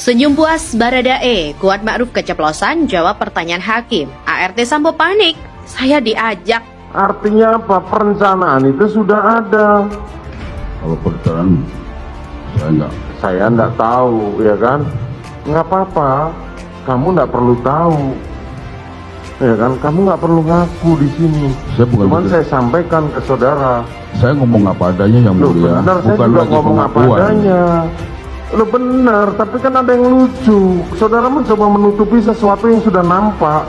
Senyum puas Baradae, Kuat Ma'ruf keceplosan jawab pertanyaan hakim. ART Sambo panik, saya diajak. Artinya apa? Perencanaan itu sudah ada. Kalau perencanaan saya enggak tahu, ya kan? Nggak apa-apa, kamu nggak perlu tahu, ya kan? Kamu nggak perlu ngaku di sini. Cuman saya sampaikan ke saudara. Saya ngomong apa adanya yang mulia. Benar, saya juga ngomong apa adanya. Lo benar, tapi kan ada yang lucu. Saudara mencoba menutupi sesuatu yang sudah nampak.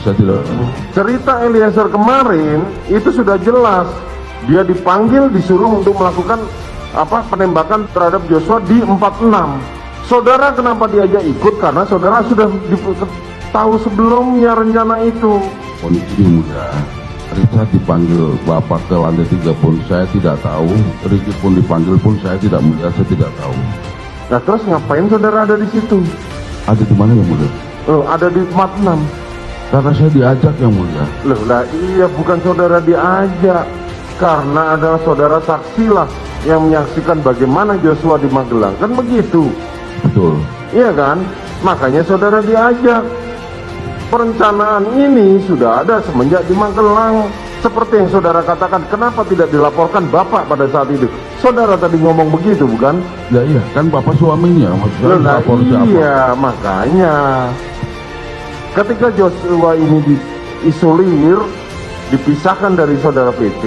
Saya tidak. Cerita Eliezer kemarin itu sudah jelas. Dia dipanggil, disuruh untuk melakukan penembakan terhadap Joshua di 46. Saudara kenapa diajak ikut? Karena saudara sudah tahu sebelumnya rencana itu. Kondisi muda. Richard dipanggil Bapak ke lantai 3 pun saya tidak tahu. Ricky pun dipanggil pun saya tidak melihat, saya tidak tahu. Nah terus ngapain saudara ada di situ? Ada di mana yang mulia? Ada di 46. Karena saya diajak yang mulia. Lah iya, bukan saudara diajak. Karena ada saudara saksilah yang menyaksikan bagaimana Joshua di Magelang. Kan begitu? Betul. Iya kan? Makanya saudara diajak. Perencanaan ini sudah ada semenjak di Magelang. Seperti yang saudara katakan, kenapa tidak dilaporkan Bapak pada saat itu? Saudara tadi ngomong begitu, bukan? Ya iya, kan Bapak suaminya. Nah, iya, makanya ketika Joshua ini diisolir, dipisahkan dari saudara PT,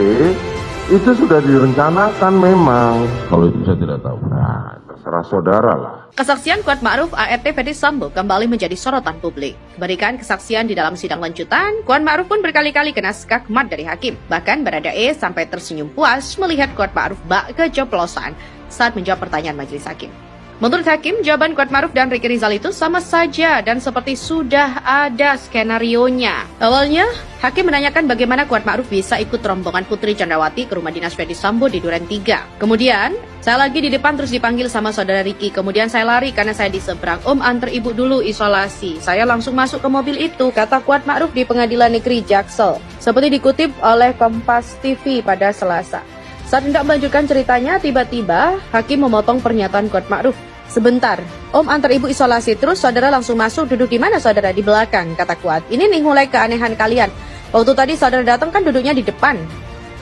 itu sudah direncanakan memang. Kalau itu saya tidak tahu. Nah, terserah saudara lah. Kesaksian Kuat Ma'ruf ART Ferdisambo kembali menjadi sorotan publik. Berikan kesaksian di dalam sidang lanjutan, Kuat Ma'ruf pun berkali-kali kena skakmat dari hakim. Bahkan Baradae sampai tersenyum puas melihat Kuat Ma'ruf bak keceplosan saat menjawab pertanyaan majelis hakim. Menurut hakim, jawaban Kuat Ma'ruf dan Ricky Rizal itu sama saja dan seperti sudah ada skenarionya. Awalnya, hakim menanyakan bagaimana Kuat Ma'ruf bisa ikut rombongan Putri Candrawati ke rumah dinas Ferdisambo di Duren 3. Kemudian, saya lagi di depan terus dipanggil sama saudara Ricky. Kemudian saya lari karena saya diseberang. Om antar ibu dulu isolasi. Saya langsung masuk ke mobil itu, kata Kuat Ma'ruf di Pengadilan Negeri Jaksel. Seperti dikutip oleh Kompas TV pada Selasa. Saat hendak melanjutkan ceritanya, tiba-tiba hakim memotong pernyataan Kuat Ma'ruf. Sebentar, Om antar ibu isolasi terus saudara langsung masuk, duduk di mana saudara? Di belakang, kata Kuat. Ini nih mulai keanehan kalian. Waktu tadi saudara datang kan duduknya di depan.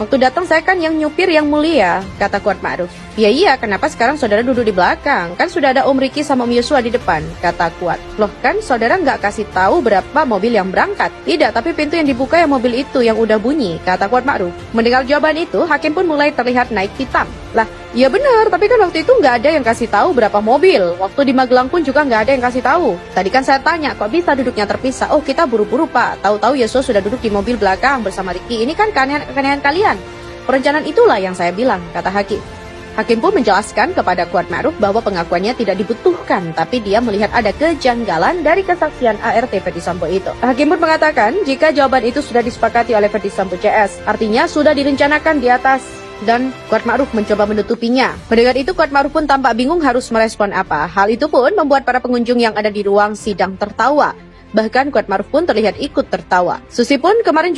Waktu datang saya kan yang nyupir yang mulia, kata Kuat Ma'ruf. Ya iya, kenapa sekarang saudara duduk di belakang? Kan sudah ada Om Ricky sama Om Yosua di depan, kata Kuat. Loh kan saudara nggak kasih tahu berapa mobil yang berangkat? Tidak, tapi pintu yang dibuka yang mobil itu yang udah bunyi, kata Kuat Ma'ruf. Mendengar jawaban itu, hakim pun mulai terlihat naik pitam. Lah, iya benar, tapi kan waktu itu nggak ada yang kasih tahu berapa mobil. Waktu di Magelang pun juga nggak ada yang kasih tahu. Tadi kan saya tanya, kok bisa duduknya terpisah? Oh, kita buru-buru Pak. Tahu-tahu Yosua sudah duduk di mobil belakang bersama Ricky. Ini kan keanehan kalian. Perencanaan itulah yang saya bilang, kata hakim. Hakim pun menjelaskan kepada Kuat Ma'ruf bahwa pengakuannya tidak dibutuhkan, tapi dia melihat ada kejanggalan dari kesaksian ART Ferdisambo itu. Hakim pun mengatakan jika jawaban itu sudah disepakati oleh Ferdisambo CS, artinya sudah direncanakan di atas. Dan Kuat Ma'ruf mencoba menutupinya. Mendengar itu, Kuat Ma'ruf pun tampak bingung harus merespon apa. Hal itu pun membuat para pengunjung yang ada di ruang sidang tertawa. Bahkan Kuat Ma'ruf pun terlihat ikut tertawa. Susi pun kemarin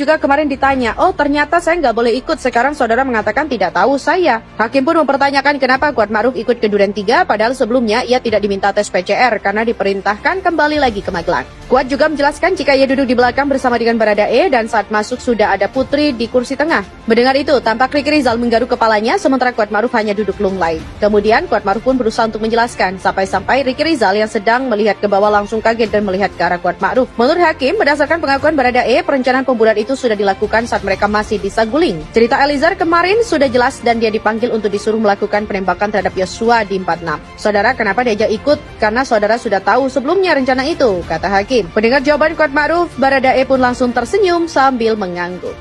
ditanya, oh ternyata saya nggak boleh ikut, sekarang saudara mengatakan tidak tahu saya. Hakim pun mempertanyakan kenapa Kuat Ma'ruf ikut ke Duren 3, padahal sebelumnya ia tidak diminta tes PCR karena diperintahkan kembali lagi ke Magelang. Kuat juga menjelaskan jika ia duduk di belakang bersama dengan Baradae dan saat masuk sudah ada Putri di kursi tengah. Mendengar itu, tampak Ricky Rizal menggaruk kepalanya sementara Kuat Ma'ruf hanya duduk lunglai. Kemudian Kuat Ma'ruf pun berusaha untuk menjelaskan, sampai-sampai Ricky Rizal yang sedang melihat ke bawah langsung kaget dan melihat ke arah Kuat Ma'ruf. Menurut hakim, berdasarkan pengakuan Baradae, perencanaan pembunuhan itu sudah dilakukan saat mereka masih di Saguling. Cerita Eliezer kemarin sudah jelas dan dia dipanggil untuk disuruh melakukan penembakan terhadap Yosua di 46. Saudara kenapa diajak ikut? Karena saudara sudah tahu sebelumnya rencana itu, kata hakim. Mendengar jawaban Kuat Ma'ruf, Baradae pun langsung tersenyum sambil mengangguk.